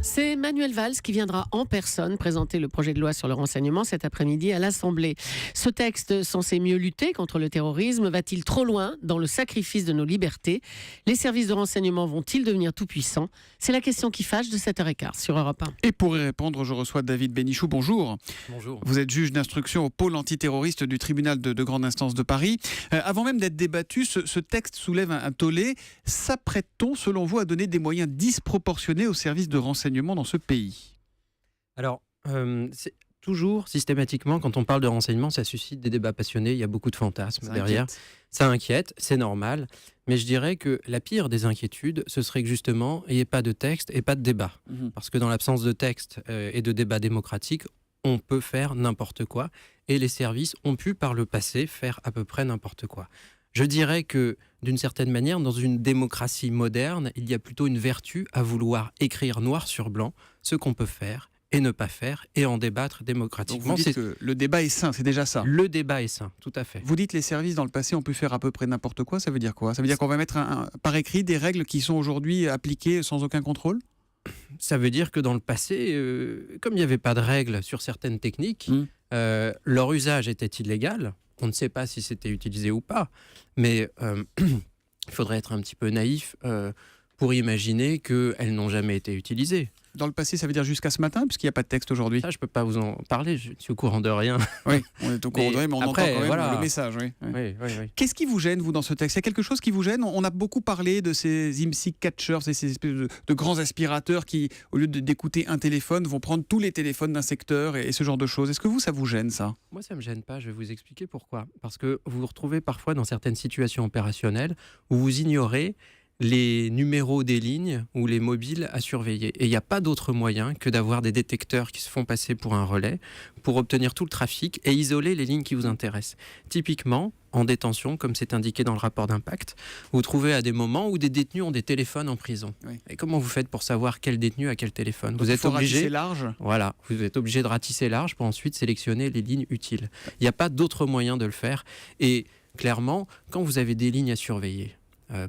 C'est Manuel Valls qui viendra en personne présenter le projet de loi sur le renseignement cet après-midi à l'Assemblée. Ce texte censé mieux lutter contre le terrorisme va-t-il trop loin dans le sacrifice de nos libertés ? Les services de renseignement vont-ils devenir tout-puissants ? C'est la question qui fâche de 7h15 sur Europe 1. Et pour y répondre, je reçois David Bénichou. Bonjour. Bonjour. Vous êtes juge d'instruction au pôle antiterroriste du tribunal de grande instance de Paris. Avant même d'être débattu, ce texte soulève un tollé. S'apprête-t-on, selon vous, à donner des moyens disproportionnés aux services de renseignement dans ce pays ? Alors, c'est toujours, systématiquement, quand on parle de renseignement, ça suscite des débats passionnés, il y a beaucoup de fantasmes derrière. Ça inquiète, c'est normal, mais je dirais que la pire des inquiétudes, ce serait que justement, il n'y ait pas de texte et pas de débat. Parce que dans l'absence de texte et de débat démocratique, on peut faire n'importe quoi, et les services ont pu par le passé faire à peu près n'importe quoi. Je dirais que, d'une certaine manière, dans une démocratie moderne, il y a plutôt une vertu à vouloir écrire noir sur blanc ce qu'on peut faire et ne pas faire, et en débattre démocratiquement. Donc vous dites que le débat est sain, c'est déjà ça ? Le débat est sain, tout à fait. Vous dites les services dans le passé ont pu faire à peu près n'importe quoi, ça veut dire quoi ? Ça veut dire qu'on va mettre par écrit des règles qui sont aujourd'hui appliquées sans aucun contrôle ? Ça veut dire que dans le passé, comme il n'y avait pas de règles sur certaines techniques, leur usage était illégal. On ne sait pas si c'était utilisé ou pas, mais il faudrait être un petit peu naïf pour imaginer qu'elles n'ont jamais été utilisées. Dans le passé, ça veut dire jusqu'à ce matin, puisqu'il n'y a pas de texte aujourd'hui. Ça, je ne peux pas vous en parler, je suis au courant de rien. Oui, on est au courant de rien, mais on après, entend quand même voilà. le message. Oui. Oui. Qu'est-ce qui vous gêne, vous, dans ce texte ? Il y a quelque chose qui vous gêne ? On a beaucoup parlé de ces IMSI catchers, ces espèces de grands aspirateurs qui, au lieu d'écouter un téléphone, vont prendre tous les téléphones d'un secteur et ce genre de choses. Est-ce que ça vous gêne, ça ? Moi, ça ne me gêne pas, je vais vous expliquer pourquoi. Parce que vous vous retrouvez parfois dans certaines situations opérationnelles où vous ignorez les numéros des lignes ou les mobiles à surveiller. Et il n'y a pas d'autre moyen que d'avoir des détecteurs qui se font passer pour un relais pour obtenir tout le trafic et isoler les lignes qui vous intéressent. Typiquement, en détention, comme c'est indiqué dans le rapport d'impact, vous trouvez à des moments où des détenus ont des téléphones en prison. Oui. Et comment vous faites pour savoir quel détenu a quel téléphone ? Donc vous êtes obligé ratisser large. Voilà, vous êtes obligé de ratisser large pour ensuite sélectionner les lignes utiles. Il n'y a pas d'autre moyen de le faire. Et clairement, quand vous avez des lignes à surveiller,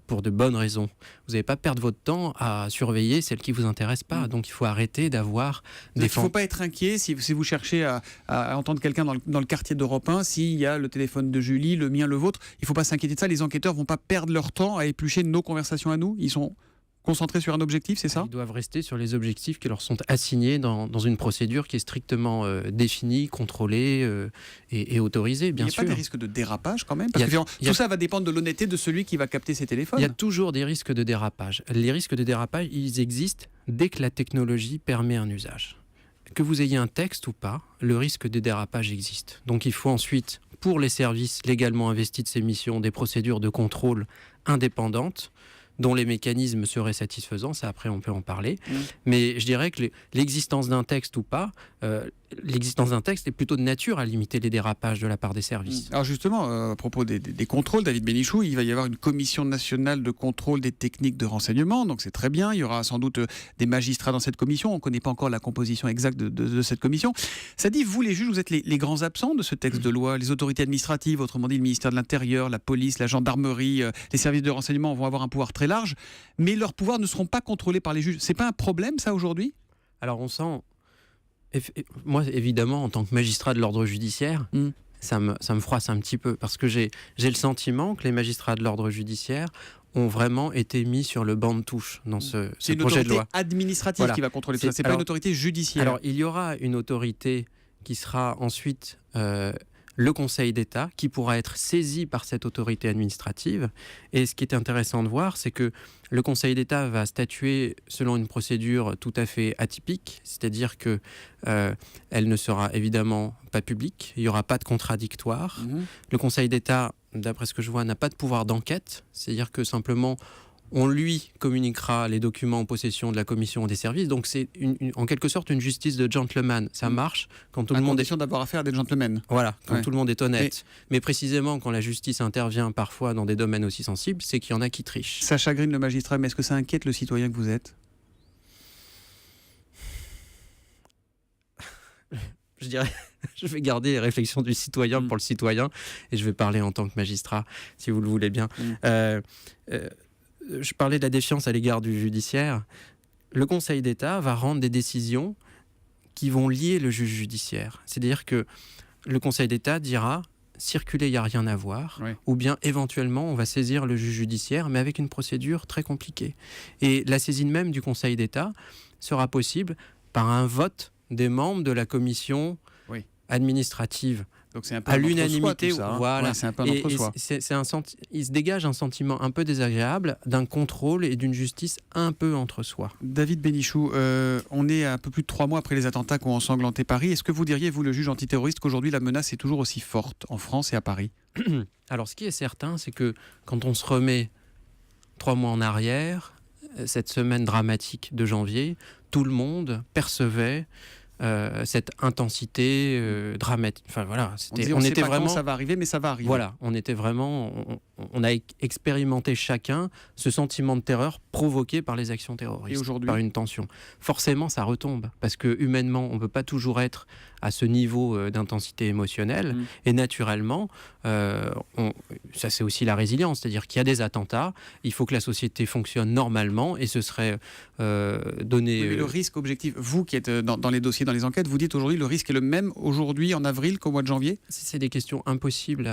pour de bonnes raisons. Vous n'allez pas perdre votre temps à surveiller celles qui ne vous intéressent pas. Donc il faut arrêter d'avoir des... Il ne faut pas être inquiet si vous cherchez à entendre quelqu'un dans le quartier d'Europe 1, s'il y a le téléphone de Julie, le mien, le vôtre. Il ne faut pas s'inquiéter de ça. Les enquêteurs ne vont pas perdre leur temps à éplucher nos conversations à nous. Ils sont concentrés sur un objectif, c'est ça ? Ils doivent rester sur les objectifs qui leur sont assignés dans une procédure qui est strictement définie, contrôlée et autorisée, bien sûr. Il n'y a pas des risques de dérapage quand même ? Parce que tout ça va dépendre de l'honnêteté de celui qui va capter ses téléphones. Il y a toujours des risques de dérapage. Les risques de dérapage, ils existent dès que la technologie permet un usage. Que vous ayez un texte ou pas, le risque de dérapage existe. Donc il faut ensuite, pour les services légalement investis de ces missions, des procédures de contrôle indépendantes, dont les mécanismes seraient satisfaisants, ça après on peut en parler. Mais je dirais que l'existence d'un texte ou pas, l'existence d'un texte est plutôt de nature à limiter les dérapages de la part des services. Alors justement, à propos des contrôles, David Bénichou, il va y avoir une commission nationale de contrôle des techniques de renseignement, donc c'est très bien, il y aura sans doute des magistrats dans cette commission, on ne connaît pas encore la composition exacte de cette commission. Ça dit, vous les juges, vous êtes les grands absents de ce texte de loi, les autorités administratives, autrement dit le ministère de l'Intérieur, la police, la gendarmerie, les services de renseignement vont avoir un pouvoir très large, mais leurs pouvoirs ne seront pas contrôlés par les juges. C'est pas un problème ça aujourd'hui ? Alors on sent... Moi, évidemment, en tant que magistrat de l'ordre judiciaire, ça me froisse un petit peu, parce que j'ai le sentiment que les magistrats de l'ordre judiciaire ont vraiment été mis sur le banc de touche dans ce projet de loi. C'est une autorité administrative qui va contrôler ça, c'est pas une autorité judiciaire. Alors, il y aura une autorité qui sera ensuite... le Conseil d'État, qui pourra être saisi par cette autorité administrative. Et ce qui est intéressant de voir, c'est que le Conseil d'État va statuer selon une procédure tout à fait atypique, c'est-à-dire que elle ne sera évidemment pas publique, il n'y aura pas de contradictoire. Le Conseil d'État, d'après ce que je vois, n'a pas de pouvoir d'enquête, c'est-à-dire que simplement... on lui communiquera les documents en possession de la commission des services. Donc c'est en quelque sorte une justice de gentleman. Ça marche quand tout le monde est... d'avoir affaire à des gentlemen. Voilà, quand tout le monde est honnête. Mais précisément quand la justice intervient parfois dans des domaines aussi sensibles, c'est qu'il y en a qui trichent. Ça chagrine le magistrat, mais est-ce que ça inquiète le citoyen que vous êtes ? Je dirais, je vais garder les réflexions du citoyen pour le citoyen et je vais parler en tant que magistrat, si vous le voulez bien. Je parlais de la défiance à l'égard du judiciaire. le Conseil d'État va rendre des décisions qui vont lier le juge judiciaire. C'est-à-dire que le Conseil d'État dira circuler, il n'y a rien à voir, Oui. ou bien éventuellement on va saisir le juge judiciaire, mais avec une procédure très compliquée. Et la saisine même du Conseil d'État sera possible par un vote des membres de la commission Oui. administrative. Donc c'est un peu À un entre-soi, l'unanimité, tout ça, hein. voilà. Ouais, c'est un peu un Et entre-soi. il se dégage un sentiment un peu désagréable d'un contrôle et d'une justice un peu entre soi. David Bénichou, on est à un peu plus de 3 mois après les attentats qui ont ensanglanté Paris. Est-ce que vous diriez, vous le juge antiterroriste, qu'aujourd'hui la menace est toujours aussi forte en France et à Paris ? Alors ce qui est certain, c'est que quand on se remet 3 mois en arrière, cette semaine dramatique de janvier, tout le monde percevait cette intensité dramatique. Enfin voilà, On était sait pas vraiment. quand ça va arriver, mais ça va arriver. Voilà, on était vraiment. On a expérimenté chacun ce sentiment de terreur provoqué par les actions terroristes, Et aujourd'hui par une tension. Forcément, ça retombe parce que humainement, on ne peut pas toujours être à ce niveau d'intensité émotionnelle. Et naturellement, ça c'est aussi la résilience, c'est-à-dire qu'il y a des attentats, il faut que la société fonctionne normalement et ce serait donné. Oui, mais le risque objectif, vous qui êtes dans les dossiers, dans les enquêtes, vous dites aujourd'hui le risque est le même aujourd'hui en avril qu'au mois de janvier ? C'est des questions impossibles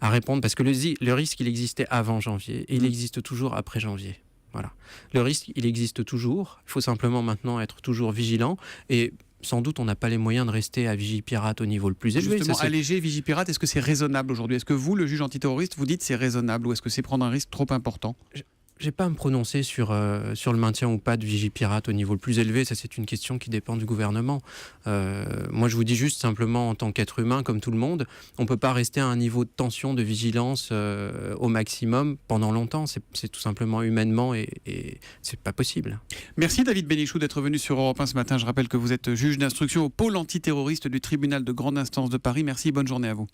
à répondre parce que le risque, il existait avant janvier et il existe toujours après janvier. Voilà. Le risque, il existe toujours. Il faut simplement maintenant être toujours vigilant et sans doute, on n'a pas les moyens de rester à Vigipirate au niveau le plus élevé. Justement, alléger Vigipirate, est-ce que c'est raisonnable aujourd'hui ? Est-ce que vous, le juge antiterroriste, vous dites c'est raisonnable ou est-ce que c'est prendre un risque trop important ? Je n'ai pas à me prononcer sur le maintien ou pas de Vigipirate au niveau le plus élevé. Ça, c'est une question qui dépend du gouvernement. Moi, je vous dis juste simplement, en tant qu'être humain, comme tout le monde, on ne peut pas rester à un niveau de tension, de vigilance au maximum pendant longtemps. C'est tout simplement humainement et c'est pas possible. Merci David Bénichou d'être venu sur Europe 1 ce matin. Je rappelle que vous êtes juge d'instruction au pôle antiterroriste du tribunal de grande instance de Paris. Merci et bonne journée à vous.